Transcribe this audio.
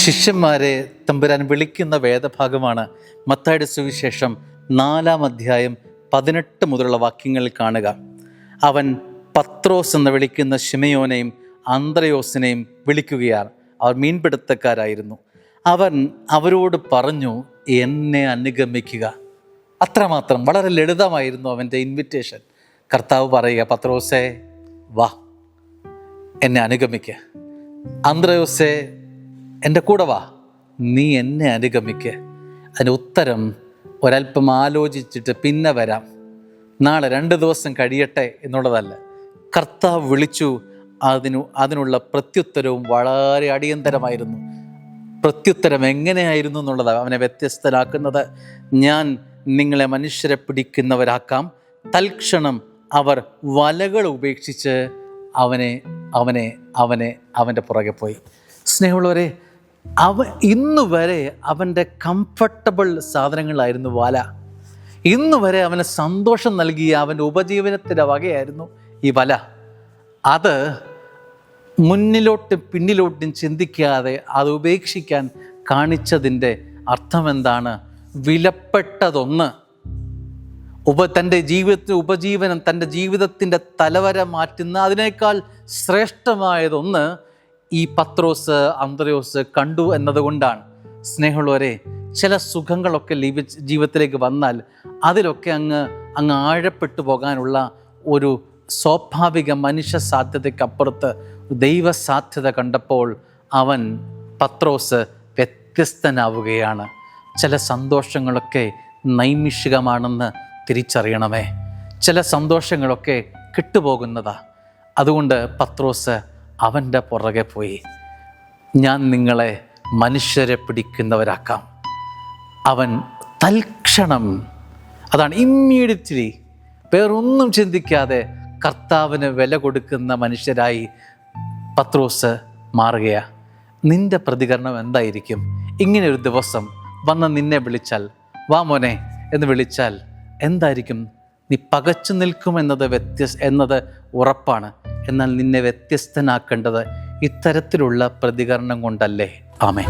ശിഷ്യന്മാരെ തമ്പുരാൻ വിളിക്കുന്ന വേദഭാഗമാണ് മത്തായിയുടെ സുവിശേഷം 4-ാം അധ്യായം 18 മുതലുള്ള വാക്യങ്ങളിൽ കാണുക. അവൻ പത്രോസ് എന്ന് വിളിക്കുന്ന ശിമയോനെയും അന്ത്രയോസിനെയും വിളിക്കുകയാണ്. അവർ മീൻപിടുത്തക്കാരായിരുന്നു. അവൻ അവരോട് പറഞ്ഞു, എന്നെ അനുഗമിക്കുക. അത്രമാത്രം, വളരെ ലളിതമായിരുന്നു അവൻ്റെ ഇൻവിറ്റേഷൻ. കർത്താവ് പറയുക, പത്രോസേ വാ, എന്നെ അനുഗമിക്കുക. അന്ത്രയോസേ എൻ്റെ കൂടെ വാ, നീ എന്നെ അനുഗമിക്കുക. അതിന് ഉത്തരം ഒരല്പം ആലോചിച്ചിട്ട് പിന്നെ വരാം, നാളെ 2 ദിവസം കഴിയട്ടെ എന്നുള്ളതല്ല. കർത്താവ് വിളിച്ചു. അതിനുള്ള പ്രത്യുത്തരവും വളരെ അടിയന്തരമായിരുന്നു. പ്രത്യുത്തരം എങ്ങനെയായിരുന്നു എന്നുള്ളതാണ് അവനെ വ്യത്യസ്തനാക്കുന്നത്. ഞാൻ നിങ്ങളെ മനുഷ്യരെ പിടിക്കുന്നവരാക്കാം. തൽക്ഷണം അവർ വലകൾ ഉപേക്ഷിച്ച് അവൻ്റെ പുറകെ പോയി. സ്നേഹമുള്ളവരെ, ഇന്ന് വരെ അവൻ്റെ കംഫർട്ടബിൾ സാധനങ്ങളായിരുന്നു വല. ഇന്ന് വരെ അവന് സന്തോഷം നൽകിയ അവൻ്റെ ഉപജീവനത്തിൻ്റെ വകയായിരുന്നു ഈ വല. അത് മുന്നിലോട്ടും പിന്നിലോട്ടും ചിന്തിക്കാതെ അത് ഉപേക്ഷിക്കാൻ കാണിച്ചതിൻ്റെ അർത്ഥം എന്താണ്? വിലപ്പെട്ടതൊന്ന്, തൻ്റെ ജീവിതത്തിന് ഉപജീവനം, തൻ്റെ ജീവിതത്തിൻ്റെ തലവര മാറ്റുന്ന അതിനേക്കാൾ ശ്രേഷ്ഠമായതൊന്ന് ഈ പത്രോസ് അന്ത്രയോസ് കണ്ടു എന്നതുകൊണ്ടാണ്. സ്നേഹമുള്ളവരെ, ചില സുഖങ്ങളൊക്കെ ജീവിതത്തിലേക്ക് വന്നാൽ അതിലൊക്കെ അങ്ങ് ആഴപ്പെട്ടു പോകാനുള്ള ഒരു സ്വാഭാവിക മനുഷ്യ സാധ്യതയ്ക്കപ്പുറത്ത് ദൈവ സാധ്യത കണ്ടപ്പോൾ പത്രോസ് വ്യത്യസ്തനാവുകയാണ്. ചില സന്തോഷങ്ങളൊക്കെ നൈമിഷികമാണെന്ന് തിരിച്ചറിയണമേ. ചില സന്തോഷങ്ങളൊക്കെ കിട്ടുപോകുന്നതാ. അതുകൊണ്ട് പത്രോസ് അവൻ്റെ പുറകെ പോയി. ഞാൻ നിങ്ങളെ മനുഷ്യരെ പിടിക്കുന്നവരാക്കാം. അവൻ തൽക്ഷണം, അതാണ് ഇമ്മീഡിയറ്റ്ലി, വേറൊന്നും ചിന്തിക്കാതെ കർത്താവിന് വില കൊടുക്കുന്ന മനുഷ്യരായി പത്രോസ് മാറുകയാണ്. നിൻ്റെ പ്രതികരണം എന്തായിരിക്കും? ഇങ്ങനെ ഒരു ദിവസം വന്ന് നിന്നെ വിളിച്ചാൽ, വാ മോനെ എന്ന് വിളിച്ചാൽ എന്തായിരിക്കും? നീ പകച്ചു നിൽക്കും എന്നത് ഉറപ്പാണ്. എന്നാൽ നിന്നെ വ്യത്യസ്തനാക്കേണ്ടത് ഇത്തരത്തിലുള്ള പ്രതികരണം കൊണ്ടല്ലേ? ആമേൻ.